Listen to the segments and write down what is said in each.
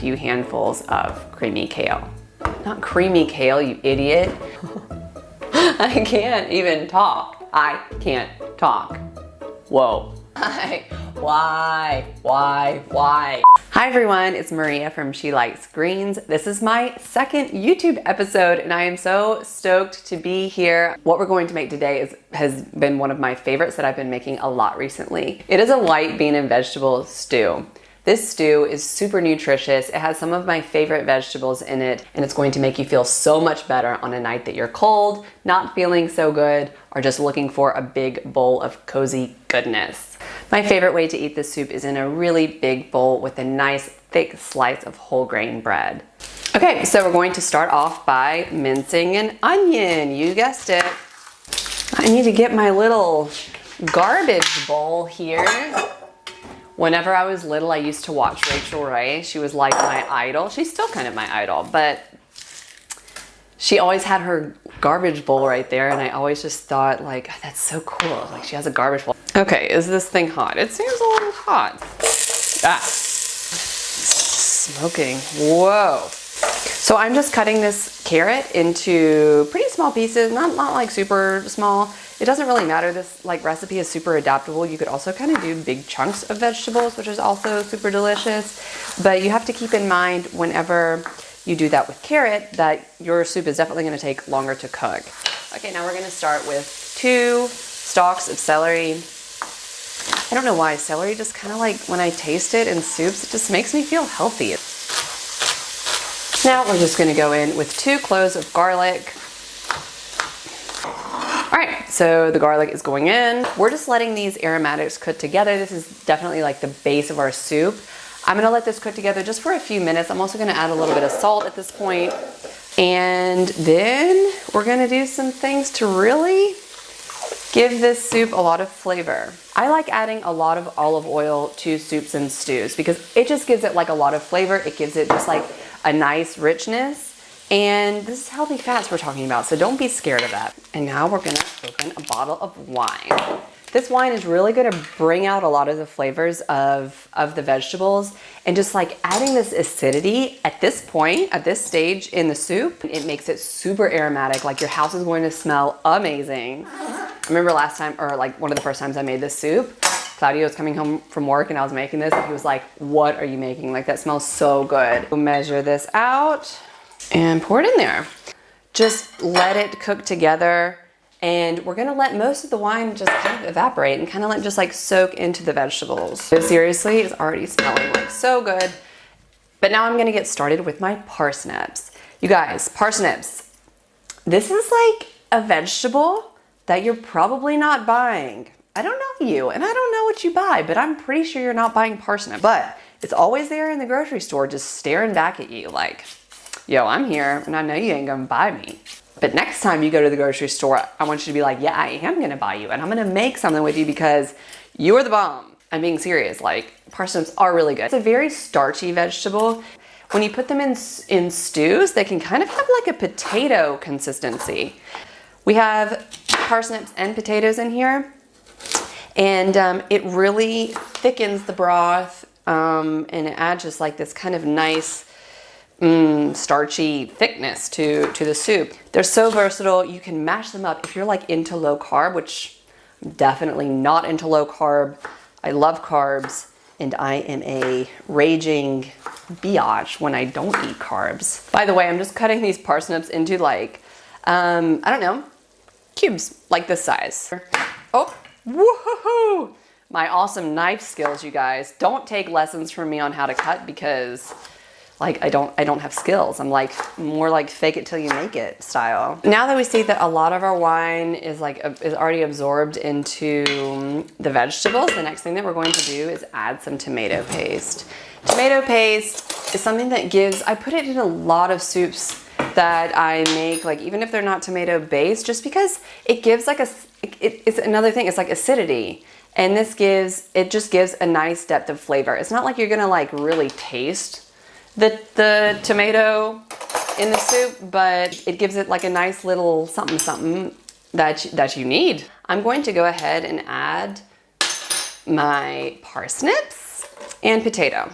few handfuls of creamy kale. Not creamy kale, you idiot. I can't even talk. I can't talk. Whoa. Why? Hi everyone, it's Maria from She Likes Greens. This is my second YouTube episode and I am so stoked to be here. What we're going to make today has been one of my favorites that I've been making a lot recently. It is a white bean and vegetable stew. This stew is super nutritious. It has some of my favorite vegetables in it, and it's going to make you feel so much better on a night that you're cold, not feeling so good, or just looking for a big bowl of cozy goodness. My favorite way to eat this soup is in a really big bowl with a nice thick slice of whole grain bread. Okay, so we're going to start off by mincing an onion. You guessed it. I need to get my little garbage bowl here. Whenever I was little, I used to watch Rachel Ray. She was like my idol. She's still kind of my idol, but she always had her garbage bowl right there, and I always just thought, like, oh, that's so cool. Like, she has a garbage bowl. Okay, is this thing hot? It seems a little hot. Ah, smoking. Whoa. So I'm just cutting this carrot into pretty small pieces, not like super small. It doesn't really matter. This recipe is super adaptable. You could also kind of do big chunks of vegetables, which is also super delicious. But you have to keep in mind whenever you do that with carrot that your soup is definitely going to take longer to cook. Okay, now we're going to start with 2 stalks of celery. I don't know why, celery just kind of like, when I taste it in soups, it just makes me feel healthy. Now we're just going to go in with 2 cloves of garlic. All right, so the garlic is going in. We're just letting these aromatics cook together. This is definitely like the base of our soup. I'm gonna let this cook together just for a few minutes. I'm also gonna add a little bit of salt at this point. And then we're gonna do some things to really give this soup a lot of flavor. I like adding a lot of olive oil to soups and stews because it just gives it like a lot of flavor. It gives it just like a nice richness. And this is healthy fats we're talking about, so don't be scared of that. And now we're gonna open a bottle of wine. This wine is really gonna bring out a lot of the flavors of the vegetables, and just like adding this acidity at this point, at this stage in the soup, it makes it super aromatic. Like your house is going to smell amazing. I remember last time, or like one of the first times I made this soup, Claudio was coming home from work and I was making this and he was like, what are you making? Like that smells so good. We'll measure this out and pour it in there. Just let it cook together, and we're gonna let most of the wine just kind of evaporate and kind of just like soak into the vegetables. So seriously, it's already smelling like so good. But now I'm gonna get started with my parsnips. You guys, parsnips, this is like a vegetable that you're probably not buying. I don't know you, and I don't know what you buy, but I'm pretty sure you're not buying parsnips. But it's always there in the grocery store just staring back at you like, yo, I'm here and I know you ain't gonna buy me. But next time you go to the grocery store, I want you to be like, yeah, I am gonna buy you and I'm gonna make something with you because you are the bomb. I'm being serious, like parsnips are really good. It's a very starchy vegetable. When you put them in stews, they can kind of have like a potato consistency. We have parsnips and potatoes in here, and it really thickens the broth, and it adds just like this kind of nice starchy thickness to the soup. They're so versatile. You can mash them up if you're like into low carb, which I'm definitely not into low carb. I love carbs, and I am a raging biatch when I don't eat carbs. By the way, I'm just cutting these parsnips into like, I don't know, cubes like this size. Oh, woohoo! My awesome knife skills, you guys. Don't take lessons from me on how to cut because like I don't have skills. I'm like more like fake it till you make it style. Now that we see that a lot of our wine is already absorbed into the vegetables, the next thing that we're going to do is add some tomato paste. Tomato paste is something that gives, I put it in a lot of soups that I make, like even if they're not tomato based, just because it gives like it's another thing, it's like acidity. And this just gives a nice depth of flavor. It's not like you're gonna like really taste the tomato in the soup, but it gives it like a nice little something that you need. I'm going to go ahead and add my parsnips and potato.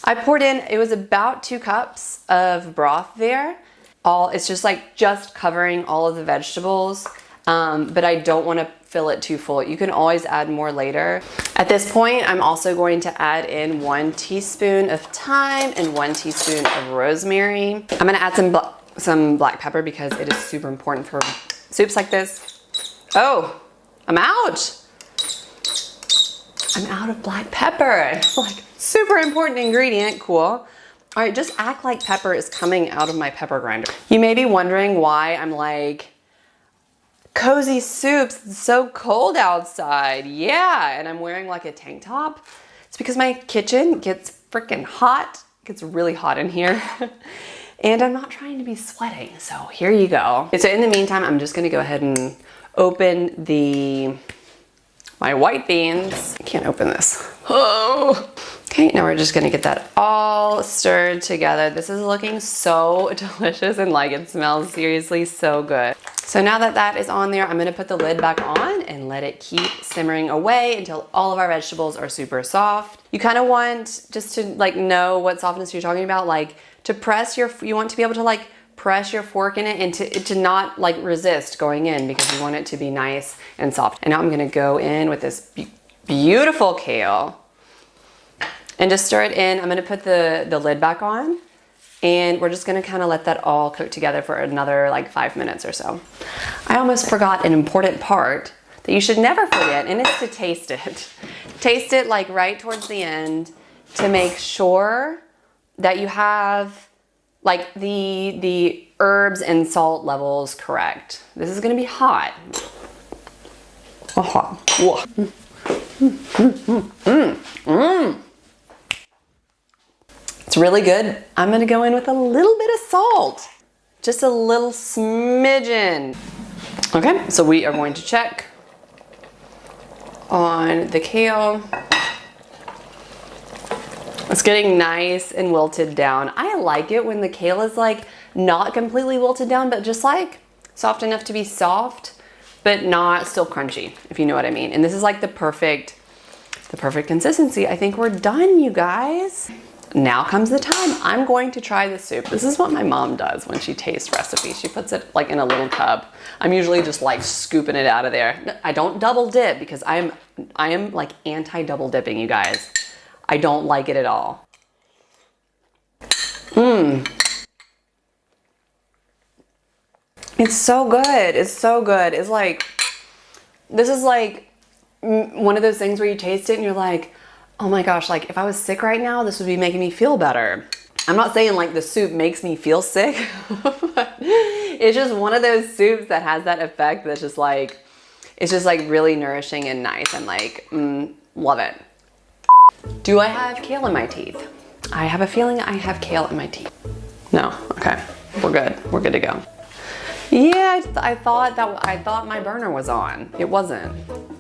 I poured in, it was about 2 cups of broth there. It's just like just covering all of the vegetables, but I don't want to fill it too full. You can always add more later. At this point, I'm also going to add in 1 teaspoon of thyme and 1 teaspoon of rosemary. I'm gonna add some black pepper because it is super important for soups like this. Oh, I'm out. I'm out of black pepper. Like, super important ingredient, cool. All right, just act like pepper is coming out of my pepper grinder. You may be wondering why I'm like, cozy soups, it's so cold outside. Yeah, and I'm wearing like a tank top. It's because my kitchen gets freaking hot. It gets really hot in here. And I'm not trying to be sweating, so here you go. So in the meantime, I'm just gonna go ahead and open my white beans. I can't open this. Oh. Okay, now we're just gonna get that all stirred together. This is looking so delicious and like it smells seriously so good. So now that that is on there, I'm gonna put the lid back on and let it keep simmering away until all of our vegetables are super soft. You kind of want, just to like know what softness you're talking about, like to press you want to be able to like press your fork in it and to not like resist going in because you want it to be nice and soft. And now I'm gonna go in with this beautiful kale and just stir it in. I'm gonna put the lid back on and we're just gonna kind of let that all cook together for another like 5 minutes or so. I almost forgot an important part that you should never forget, and it's to taste it. Taste it like right towards the end to make sure that you have like the herbs and salt levels correct. This is gonna be hot. Oh, hot. Whoa. It's really good. I'm gonna go in with a little bit of salt. Just a little smidgen. Okay, so we are going to check on the kale. It's getting nice and wilted down. I like it when the kale is like not completely wilted down, but just like soft enough to be soft, but not still crunchy, if you know what I mean. And this is like the perfect consistency. I think we're done, you guys. Now comes the time. I'm going to try the soup. This is what my mom does when she tastes recipes. She puts it like in a little cup. I'm usually just like scooping it out of there. I don't double dip because I am like anti double dipping, you guys. I don't like it at all. It's so good. It's so good. It's like, this is like one of those things where you taste it and you're like, oh my gosh, like if I was sick right now, this would be making me feel better. I'm not saying like the soup makes me feel sick, but it's just one of those soups that has that effect that's just like, it's just like really nourishing and nice. I'm like, love it. Do I have kale in my teeth? I have a feeling I have kale in my teeth. No, okay, we're good. We're good to go. Yeah, I thought my burner was on. It wasn't,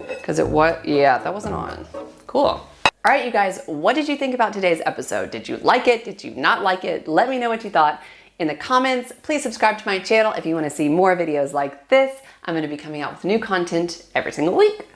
because yeah, that wasn't on. Cool. All right, you guys, what did you think about today's episode? Did you like it? Did you not like it? Let me know what you thought in the comments. Please subscribe to my channel if you want to see more videos like this. I'm going to be coming out with new content every single week.